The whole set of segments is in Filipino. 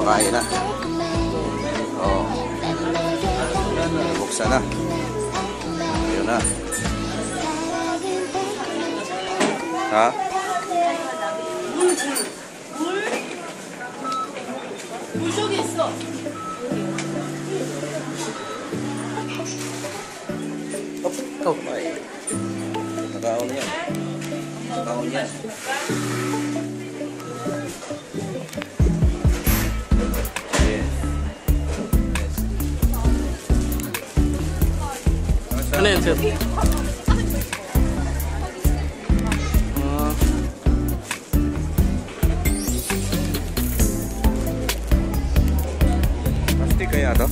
Makain na. Oh. Buksan na. Ayun na. Ha? 물 저기 있어. Ay. Nakaon yan. Nakaon yan. Ano yan, sir? Plastic kaya to?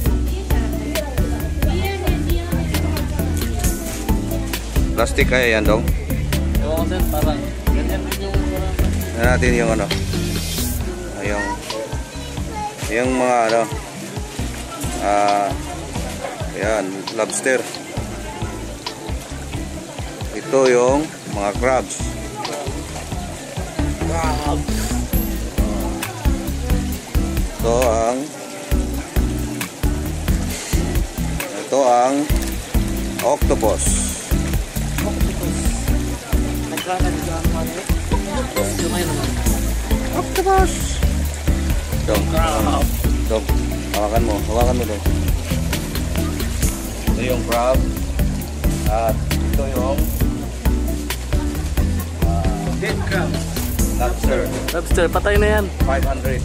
Plastic kaya yan dong? Ewan ko, sir, parang ganyan din yung parang... Tignan natin yung ano, yung mga ano, yan, lobster. Ito yung mga crabs. Ito ang octopus. Octopus. Dong, hawakan mo dong. Ito yung crab. At ito yung Lobster, patay na yan. 500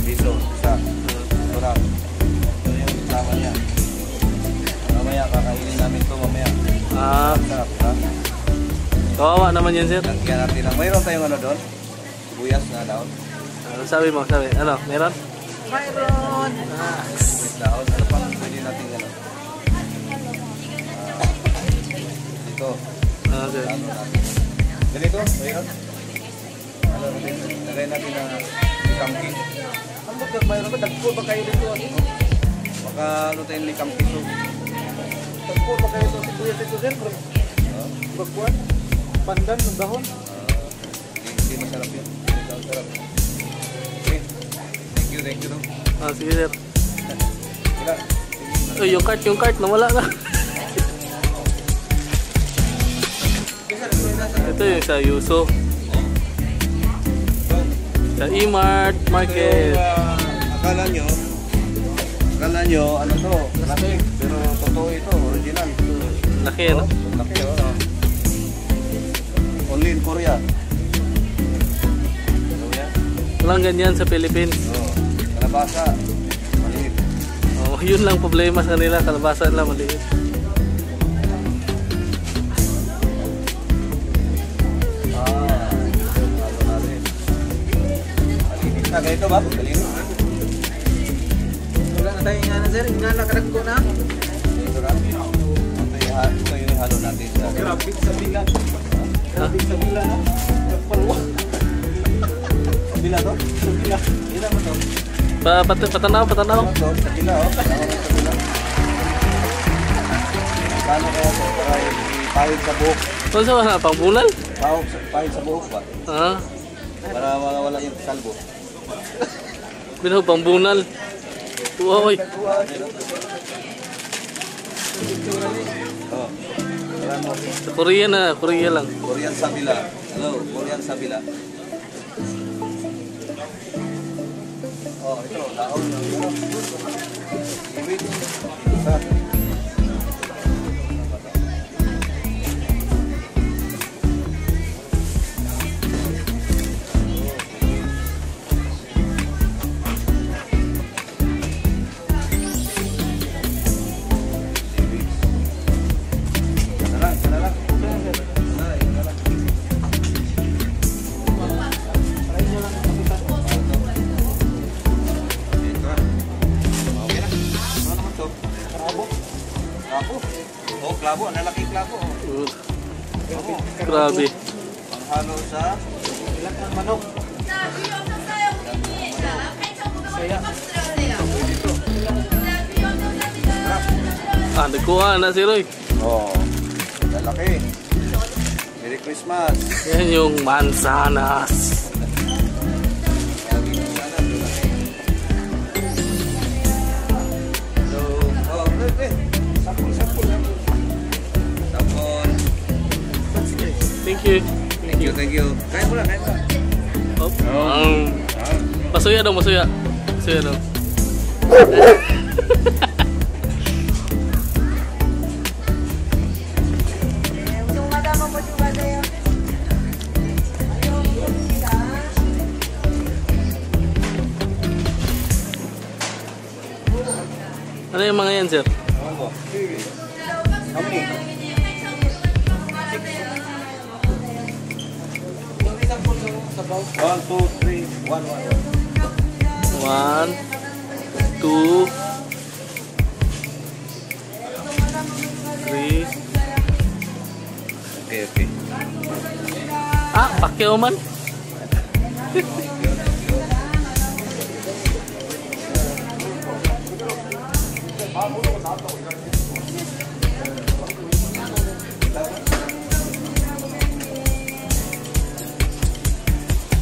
piso isa. Ito lang. Ito yung sama niya. Mamaya kakainin namin to mamaya. Ah, Sarap, ha? kawawa naman yan, sir. Lagyan natin lang. Mayroon tayong ano doon? Sibuyas na daon. Ano sabi mo? Sabi, ano, meron? Mayroon. Sibuyas daon. Ano pang pwede natin ano? Dito. Okay. Ano natin? Ganito? Mayroon? Ano natin? Lagay natin na likangking. Ano ba? Mayroon ba? Dagpo ba kayo dito? Baka ano tayong likangking? Tagpo ba kayo sa sibuyas ito, sir? Bagpuan? Pandan ng dahon? Hindi masarap yun. Hindi daw sarap. Okay. Thank you. Ah, sige, sir. Wala. Oh, yung cart, nawala na. Ito yung sa Yuso. Sa E-Mart Market. So, akala nyo, ano to? Plastic. Pero totoo ito, original. Laki, ano? Laki, oh. Only in Korea. Ano yan? Walang ganyan sa Philippines. Oo. Kalabasa. Maliit. Oh, yun lang problema sa kanila. Kalabasa lang maliit. Halo natin. Maliit na ganito ba? Maliit. Wala na tayong nga na, sir. Nga nakaragko na. Ito na. Ito yung halo natin. Grabe sa bilan. Grabe sa bilan, no? Nagpalwa. Bila to? Sa bilan. Bila mo to? Patanaw. Ano to? Sa bila, oh. Sa bila. Paano kaya to? Para ipahid sa buhok. Ano sa mga pangbunal? Pahid sa buhok ba? Ah, Para mawala yung kalbo. binaw pangbunal. Uy, Oh. Alam mo. sa Korea na, Korea lang. Korean Sabila. Hello, Korean Sabila. Oh, ito, daon ng ano. Ibig. Sa. Oh, klabo, nalaki klabo. Uh, grabe. Panghalo sa Ilan ang manok? 자, 필요 없는 사용님이 자, 8,900원 박스 들어가세요. 자, 필요 없는 사용님 Ah, nagkuha na si Roy. oh, lalaki. Merry Christmas. Yan yung mansanas. So, oh, pre. Sapon. Sapon. Thank you. Kain mo na. Oh. Masuya daw. Masuya daw. Ano yung mga yan, sir? One, two, three. One. 1, 2, 3. Okay. Ah, Pacquiao man.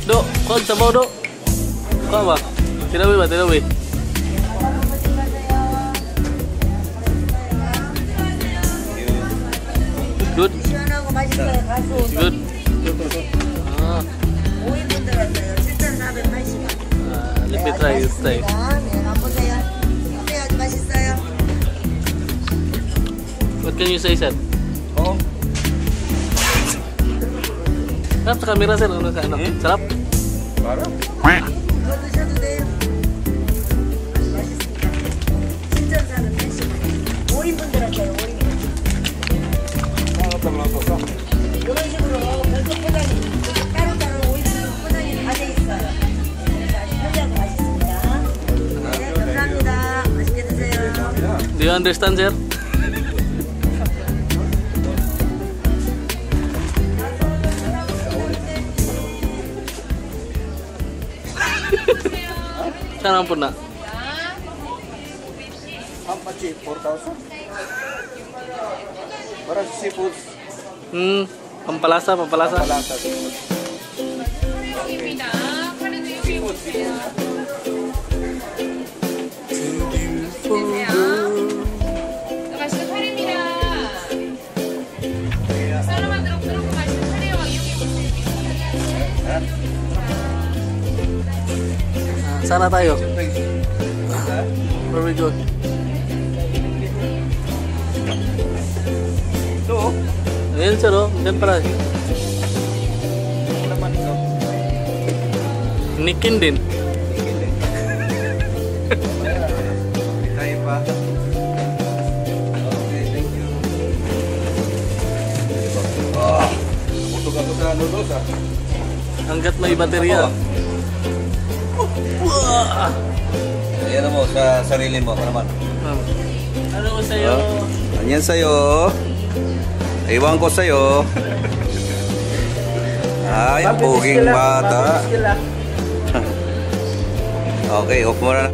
Dok, kau sabaw dok. Kau apa? Tinawi. Good. 시원하고 맛있어요. 가수 Good. Ah, 오이분들 왔어요. 7,480원. let me try this time. 네, 한번 보세요. 어때요? 아주 맛있어요? What can you say, sir? Oh, Sarap sa camera, sir. Ano? Sarap? Para? 이거 드셔도 돼요. 아주 맛있습니다. 신전사는 한식이에요. 5인분 들었어요. 5인분. 이런 식으로 별도 포장이 따로따로 5인분 포장이 다 돼 있어요. 그래서 아주 편리하고 맛있습니다. 네, 감사합니다. 맛있게 드세요. Do you understand, sir? Saan ang puna? How much? 4,000? Para sa seafood. Pampalasa, pampalasa. Palasa. 입니다. 카레도 여기 있어요. 맛있는 카레입니다. 쌀로 만들어 그렇고 맛있는 카레와 이용해 보세요. Sana tayo. Where we go? Ito, oh. Ayan, sir, oh. Diyan pala. Naman ito. Nikin din. Tayo pa. Okay, thank you. Busog ako sa noodles, ah. Hanggat may baterya. Ayan mo, sa sarili mo. Ano naman? Ano ko sa'yo? Anyan sa'yo. Iwan ko sa'yo. Ay, ang puging bata. Okay, off mo na.